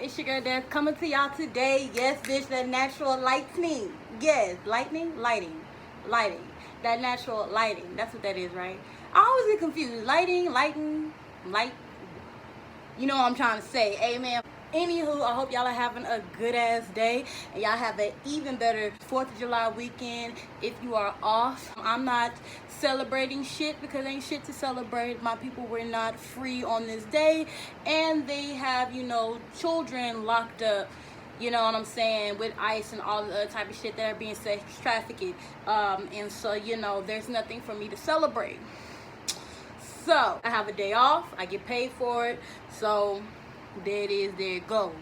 It's your girl Dad coming to y'all today. Yes, bitch, that natural lightning. Yes, lighting. That natural lighting. That's what that is, right? I always get confused. Light. You know what I'm trying to say. Amen. Anywho, I hope y'all are having a good ass day and y'all have an even better 4th of July weekend if you are off. I'm not celebrating shit because ain't shit to celebrate. My people were not free on this day and they have, children locked up, you know what I'm saying, with ICE and all the other type of shit that are being sex trafficked. And so, there's nothing for me to celebrate. So, I have a day off. I get paid for it. So, there it is, there it go.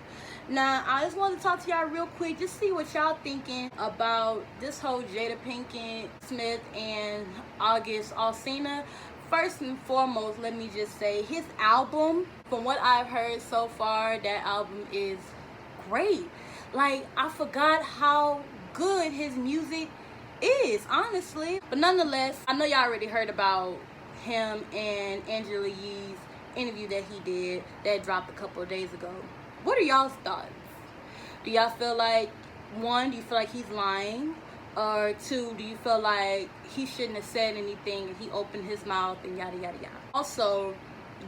Now, I just want to talk to y'all real quick, just see what y'all thinking about this whole Jada Pinkett Smith and August Alsina. First and foremost, let me just say, his album, from what I've heard so far, that album is great. Like, I forgot how good his music is, honestly. But nonetheless, I know y'all already heard about him and Angela Yee's interview that he did that dropped a couple of days ago. What are y'all's thoughts? Do y'all feel like, one, do you feel like he's lying? Or two, do you feel like he shouldn't have said anything and he opened his mouth and yada yada yada? Also,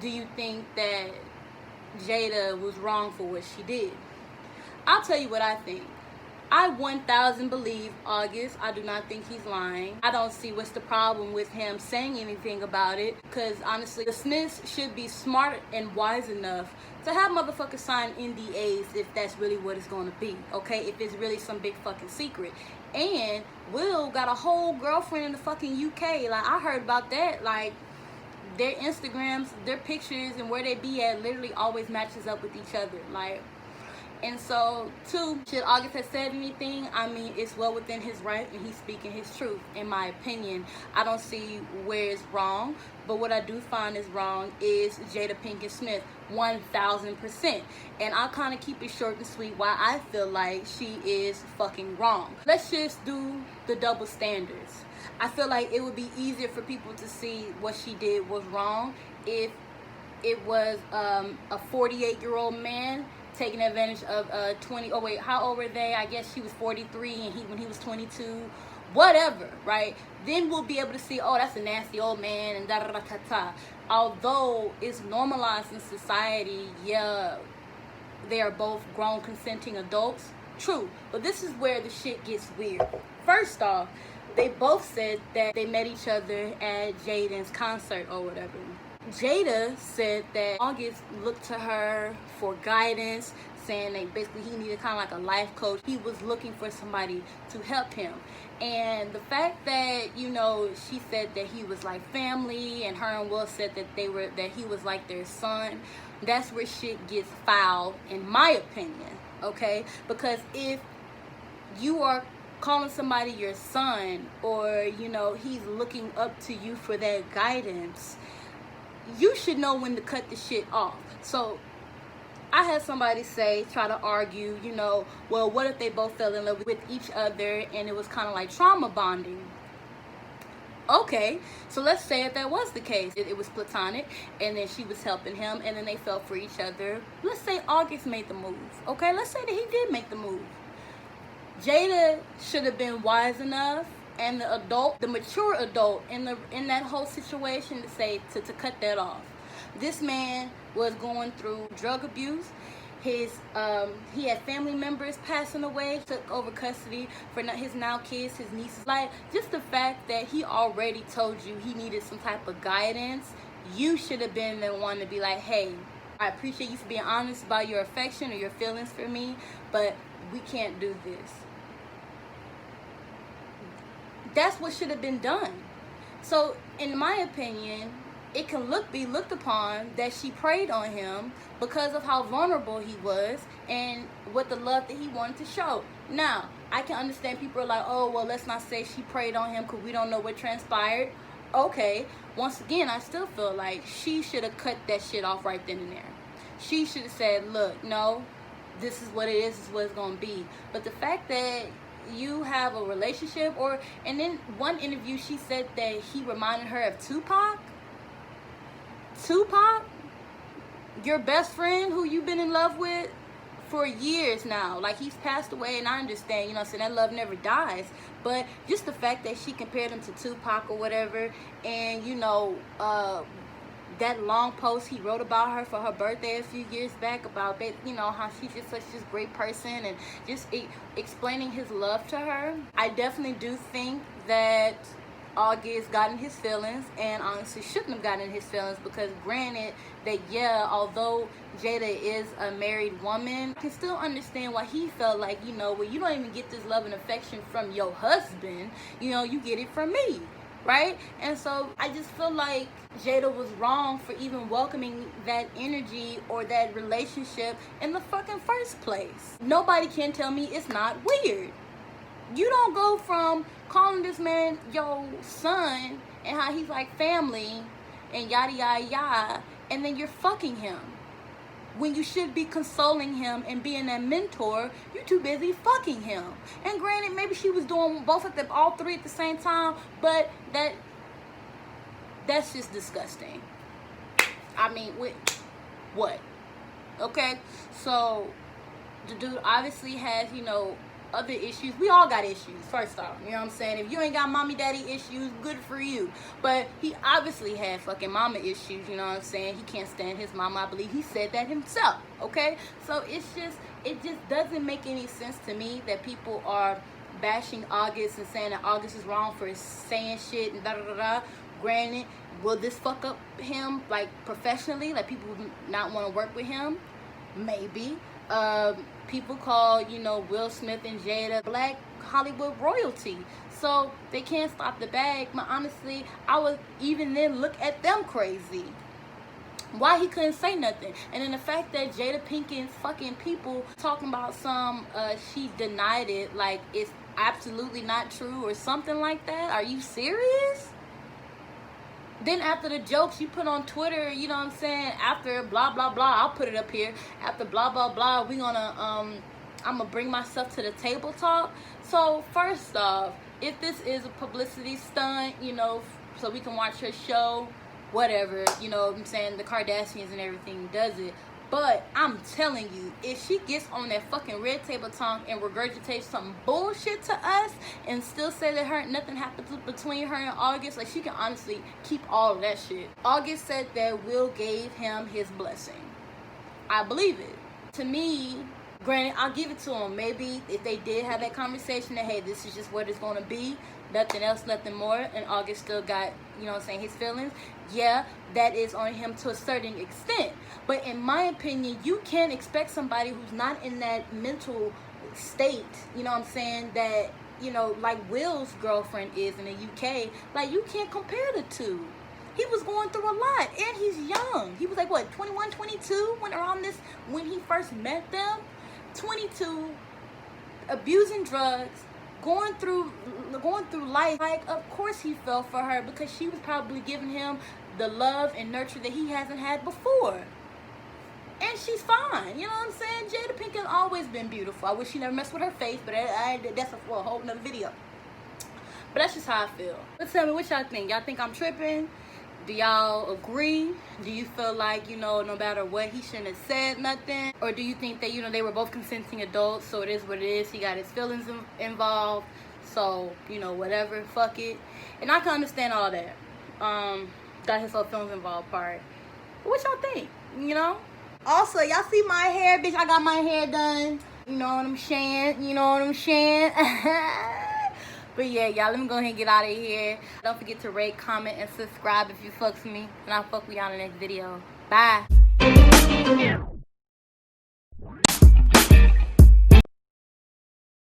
do you think that Jada was wrong for what she did? I'll tell you what I think. I 1000 believe August. I do not think he's lying. I don't see what's the problem with him saying anything about it, because honestly, the Smiths should be smart and wise enough to have motherfuckers sign NDAs if that's really what it's going to be, okay? If it's really some big fucking secret. And Will got a whole girlfriend in the fucking UK. Like, I heard about that. Like, their Instagrams, their pictures, and where they be at literally always matches up with each other. Like, and so, two, should August have said anything? I mean, it's well within his right and he's speaking his truth, in my opinion. I don't see where it's wrong, but what I do find is wrong is Jada Pinkett Smith, 1000%. And I'll kind of keep it short and sweet why I feel like she is fucking wrong. Let's just do the double standards. I feel like it would be easier for people to see what she did was wrong if it was a 48-year-old man taking advantage of 20, oh wait, how old were they? I guess she was 43 and when he was 22, whatever, right? Then we'll be able to see, oh, that's a nasty old man and da da da da da. Although it's normalized in society, yeah, they are both grown consenting adults, true, but this is where the shit gets weird. First off, they both said that they met each other at Jaden's concert or whatever. Jada said that August looked to her for guidance, saying that basically he needed kind of like a life coach. He was looking for somebody to help him. And the fact that, she said that he was like family, and her and Will said that he was like their son, that's where shit gets foul, in my opinion, okay? Because if you are calling somebody your son, or, he's looking up to you for that guidance, you should know when to cut the shit off. So I had somebody try to argue, well, what if they both fell in love with each other and it was kind of like trauma bonding? Okay, so let's say if that was the case, it was platonic, and then she was helping him, and then they fell for each other. Let's say August made the move, okay? Let's say that he did make the move. Jada should have been wise enough, and the mature adult in that whole situation to say to cut that off. This man was going through drug abuse. He had family members passing away, took over custody for his now kids, his nieces. Like, just the fact that he already told you he needed some type of guidance, you should have been the one to be like, hey, I appreciate you for being honest about your affection or your feelings for me, but we can't do this. That's what should have been done. So, in my opinion, it can be looked upon that she preyed on him because of how vulnerable he was and what the love that he wanted to show. Now, I can understand people are like, oh, well, let's not say she preyed on him because we don't know what transpired. Okay, once again, I still feel like she should have cut that shit off right then and there. She should have said, look, no, this is what it is, this is what it's going to be. But the fact that you have a relationship, and then one interview she said that he reminded her of Tupac, your best friend who you've been in love with for years now. Like, he's passed away, and I understand, you know what I'm saying, that love never dies. But just the fact that she compared him to Tupac or whatever, and, you know, that long post he wrote about her for her birthday a few years back about, you know, how she's just such this great person, and just explaining his love to her. I definitely do think that August got in his feelings, and honestly shouldn't have gotten in his feelings, because granted that, yeah, although Jada is a married woman, I can still understand why he felt like, you know, well, you don't even get this love and affection from your husband, you know, you get it from me, right? And so I just feel like Jada was wrong for even welcoming that energy or that relationship in the fucking first place. Nobody can tell me it's not weird. You don't go from calling this man your son and how he's like family and yada yada yada, and then you're fucking him when you should be consoling him and being that mentor. You're too busy fucking him. And granted, maybe she was doing both of them, all three at the same time, but that's just disgusting. I mean, what? Okay, so the dude obviously has, you know, other issues. We all got issues, first off, you know what I'm saying? If you ain't got mommy daddy issues, good for you. But he obviously had fucking mama issues, you know what I'm saying? He can't stand his mama. I believe he said that himself, okay? So it just doesn't make any sense to me that people are bashing August and saying that August is wrong for saying shit and da da da da. Granted, will this fuck up him, like, professionally? Like, people would not want to work with him? Maybe. People call, you know, Will Smith and Jada black Hollywood royalty, so they can't stop the bag. But honestly, I would even then look at them crazy. Why he couldn't say nothing? And then the fact that Jada Pinkett fucking people talking about some she denied it, like it's absolutely not true or something like that. Are you serious? Then after the jokes you put on Twitter, you know what I'm saying, after blah blah blah, I'll put it up here, after blah blah blah, we gonna I'm gonna bring myself to the table talk. So first off, if this is a publicity stunt, you know, so we can watch her show, whatever, you know what I'm saying, the Kardashians and everything does it. But I'm telling you, if she gets on that fucking red table talk and regurgitates some bullshit to us and still say that nothing happened between her and August, like, she can honestly keep all of that shit. August said that Will gave him his blessing. I believe it. To me, granted, I'll give it to him. Maybe if they did have that conversation that, hey, this is just what it's gonna be, nothing else, nothing more, and August still got, you know what I'm saying, his feelings, yeah, that is on him to a certain extent. But in my opinion, you can't expect somebody who's not in that mental state, you know what I'm saying, that, you know, like Will's girlfriend is in the UK, like, you can't compare the two. He was going through a lot, and he's young. He was like, what, 21, 22 when he first met them? 22, abusing drugs, going through life. Like, of course he fell for her, because she was probably giving him the love and nurture that he hasn't had before. And she's fine, you know what I'm saying? Jada Pinkett has always been beautiful. I wish she never messed with her face, but that's for a whole nother video. But that's just how I feel. But tell me what y'all think. Y'all think I'm tripping? Do y'all agree? Do you feel like, you know, no matter what, he shouldn't have said nothing? Or do you think that, you know, they were both consenting adults, so it is what it is? He got his feelings involved, so, you know, whatever, fuck it. And I can understand all that. Got his whole feelings involved part. But what y'all think? You know? Also, y'all see my hair, bitch? I got my hair done. You know what I'm saying? You know what I'm saying? But yeah, y'all, let me go ahead and get out of here. Don't forget to rate, comment, and subscribe if you fucks with me. And I'll fuck with y'all in the next video. Bye.